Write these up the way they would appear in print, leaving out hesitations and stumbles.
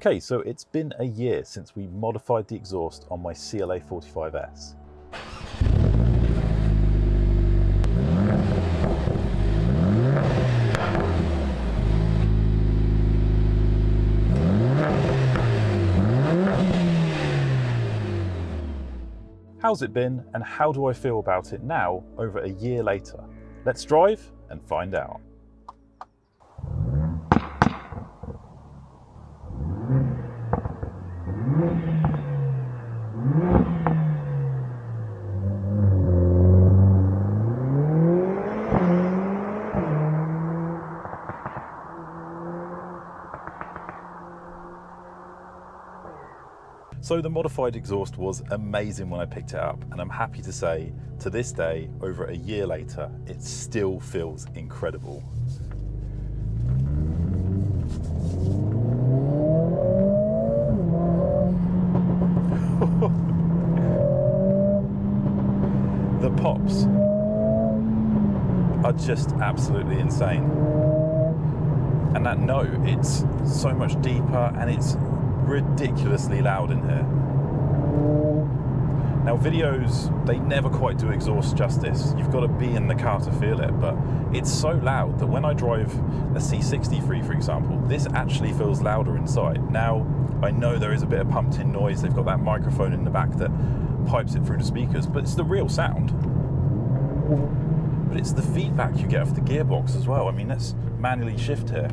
Okay, so it's been a year since we modified the exhaust on my CLA45s. How's it been, and how do I feel about it now, over a year later? Let's drive and find out. So the modified exhaust was amazing when I picked it up, and I'm happy to say, to this day, over a year later, it still feels incredible. The pops are just absolutely insane. And that note, it's so much deeper and it's ridiculously loud in here. Now videos, they never quite do exhaust justice. You've got to be in the car to feel it, but it's so loud that when I drive a C63, for example, this actually feels louder inside. Now, I know there is a bit of pumped in noise. They've got that microphone in the back that pipes it through the speakers, but it's the real sound. But it's the feedback you get off the gearbox as well. I mean, let's manually shift here.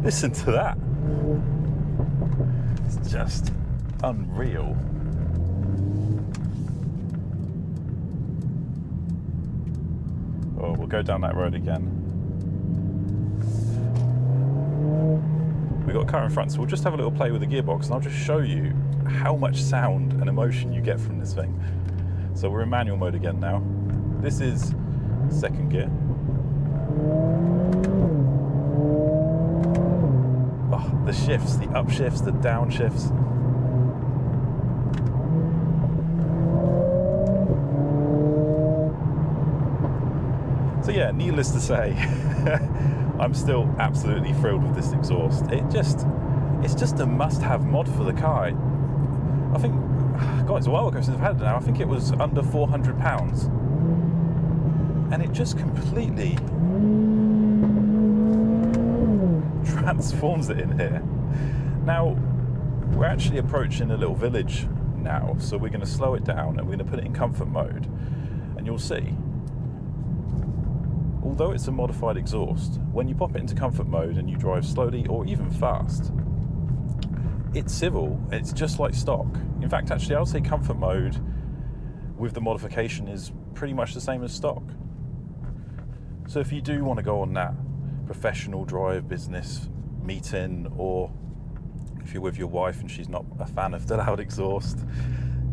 Listen to that. It's just unreal. Oh, we'll go down that road again. We've got a car in front, so we'll just have a little play with the gearbox and I'll just show you how much sound and emotion you get from this thing. So we're in manual mode again now. This is second gear. Oh, the shifts, the upshifts, the downshifts. So yeah, needless to say, I'm still absolutely thrilled with this exhaust. It's just a must-have mod for the car. I think, God, it's a while ago since I've had it now. I think it was under £400. And it just completely transforms it in here. Now, we're actually approaching a little village now, so we're going to slow it down and we're going to put it in comfort mode. And you'll see, although it's a modified exhaust, when you pop it into comfort mode and you drive slowly or even fast, it's civil. It's just like stock. In fact, actually, I would say comfort mode with the modification is pretty much the same as stock. So if you do want to go on that professional drive business meeting, or if you're with your wife and she's not a fan of the loud exhaust,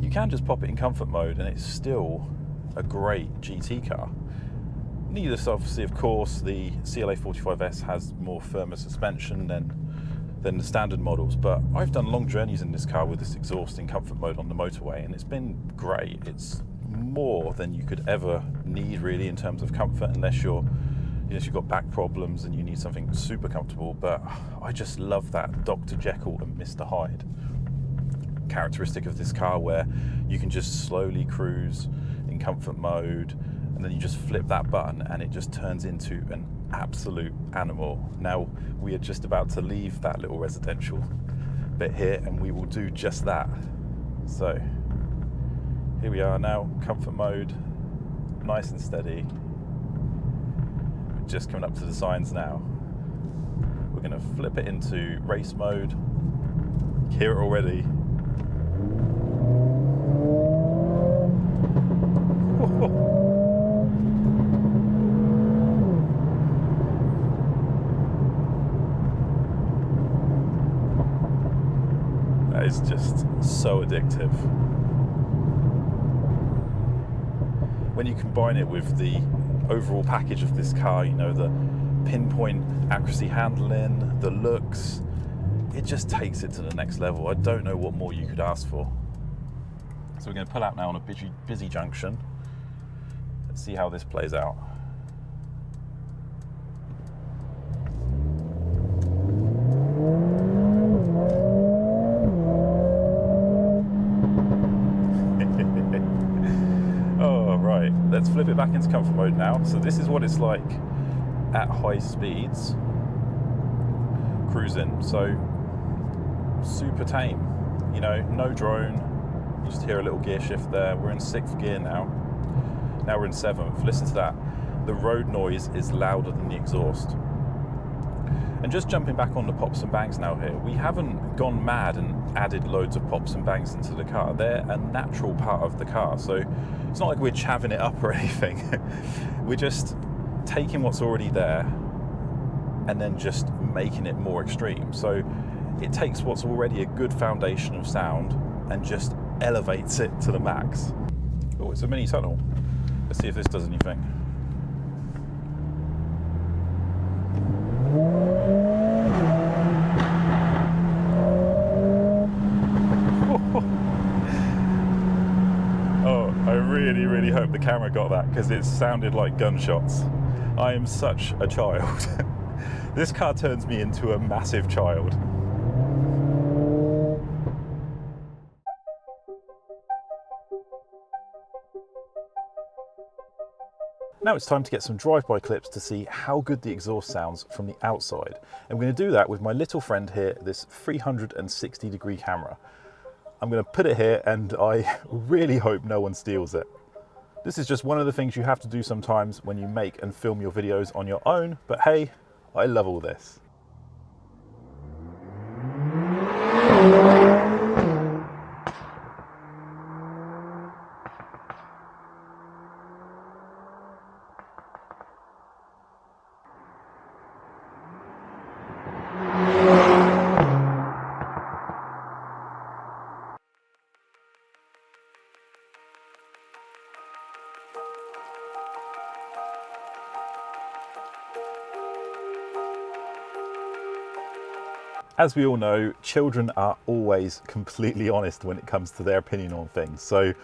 you can just pop it in comfort mode and it's still a great GT car. Needless, obviously, of course, the CLA45s has more firmer suspension than the standard models, but I've done long journeys in this car with this exhaust in comfort mode on the motorway, and it's been great. It's more than you could ever need, really, in terms of comfort, unless you've got back problems and you need something super comfortable. But I just love that Dr. Jekyll and Mr. Hyde characteristic of this car, where you can just slowly cruise in comfort mode, and then you just flip that button and it just turns into an absolute animal. Now, we are just about to leave that little residential bit here and we will do just that. So here we are now, comfort mode, nice and steady. We're just coming up to the signs now. We're going to flip it into race mode. Hear it already. That is just so addictive. When you combine it with the overall package of this car, you know, the pinpoint accuracy handling, the looks, it just takes it to the next level. I don't know what more you could ask for. So we're going to pull out now on a busy junction. Let's see how this plays out. Right, let's flip it back into comfort mode now. So this is what it's like at high speeds, cruising. So super tame, you know, no drone. You just hear a little gear shift there. We're in 6th gear now. Now we're in 7th. Listen to that. The road noise is louder than the exhaust. And just jumping back on the pops and bangs now here, we haven't gone mad and added loads of pops and bangs into the car. They're a natural part of the car. So it's not like we're chavving it up or anything. We're just taking what's already there and then just making it more extreme. So it takes what's already a good foundation of sound and just elevates it to the max. Oh, it's a mini tunnel. Let's see if this does anything. Oh, I really hope the camera got that, because it sounded like gunshots. I am such a child. This car turns me into a massive child. Now it's time to get some drive-by clips to see how good the exhaust sounds from the outside. I'm going to do that with my little friend here, this 360-degree camera. I'm going to put it here and I really hope no one steals it. This is just one of the things you have to do sometimes when you make and film your videos on your own, but hey, I love all this. As we all know, children are always completely honest when it comes to their opinion on things. So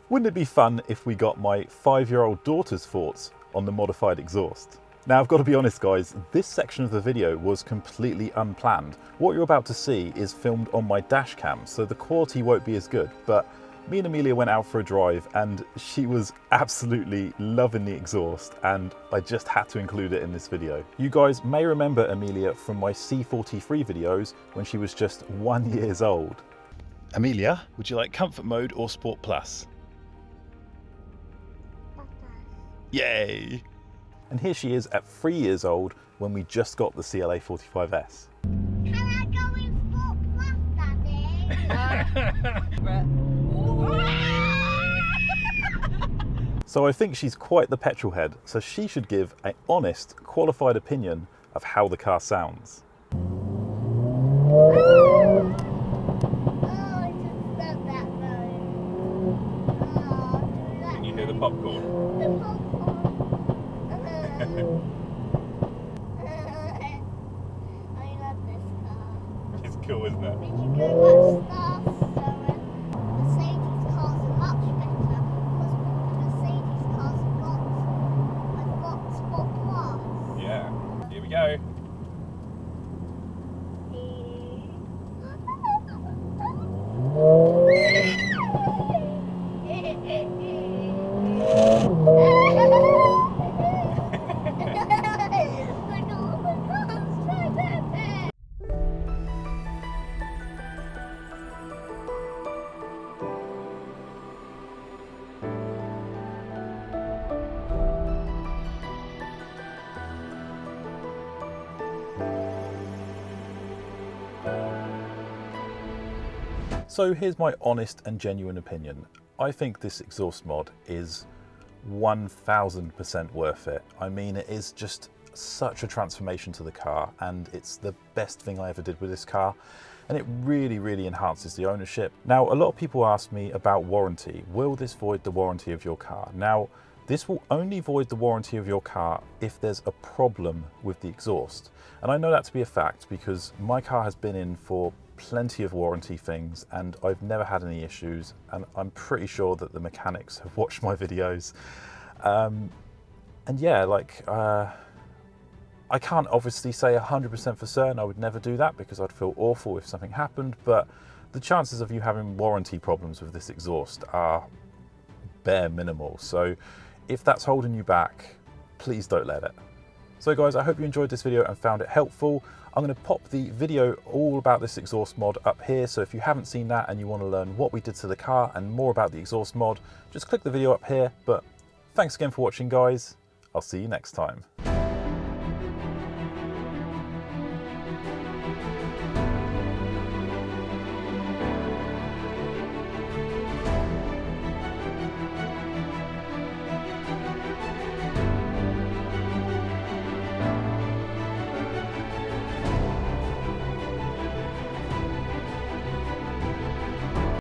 wouldn't it be fun if we got my 5-year-old daughter's thoughts on the modified exhaust? Now, I've got to be honest, guys, this section of the video was completely unplanned. What you're about to see is filmed on my dash cam, so the quality won't be as good, but me and Amelia went out for a drive and she was absolutely loving the exhaust, and I just had to include it in this video. You guys may remember Amelia from my C43 videos when she was just 1 year old. Amelia, would you like comfort mode or sport plus? Yay! And here she is at 3 years old when we just got the CLA45s. Can I go in sport plus, Daddy? So I think she's quite the petrol head, so she should give an honest, qualified opinion of how the car sounds. Oh, I just love that noise. Oh, Can you hear the popcorn? the popcorn. I love this car. It's cool, isn't it? We can go much faster, and Mercedes cars are much better because Mercedes cars have got Sport Plus. Yeah. Here we go. So here's my honest and genuine opinion. I think this exhaust mod is 1000% worth it. I mean, it is just such a transformation to the car, and it's the best thing I ever did with this car, and it really enhances the ownership. Now, a lot of people ask me about warranty. Will this void the warranty of your car? Now, this will only void the warranty of your car if there's a problem with the exhaust. And I know that to be a fact because my car has been in for plenty of warranty things and I've never had any issues, and I'm pretty sure that the mechanics have watched my videos. And yeah, like, I can't obviously say 100% for certain I would never do that because I'd feel awful if something happened, but the chances of you having warranty problems with this exhaust are bare minimal. So If that's holding you back, please don't let it. So guys, I hope you enjoyed this video and found it helpful. I'm going to pop the video all about this exhaust mod up here, so if you haven't seen that and you want to learn what we did to the car and more about the exhaust mod, just click the video up here. But thanks again for watching guys, I'll see you next time.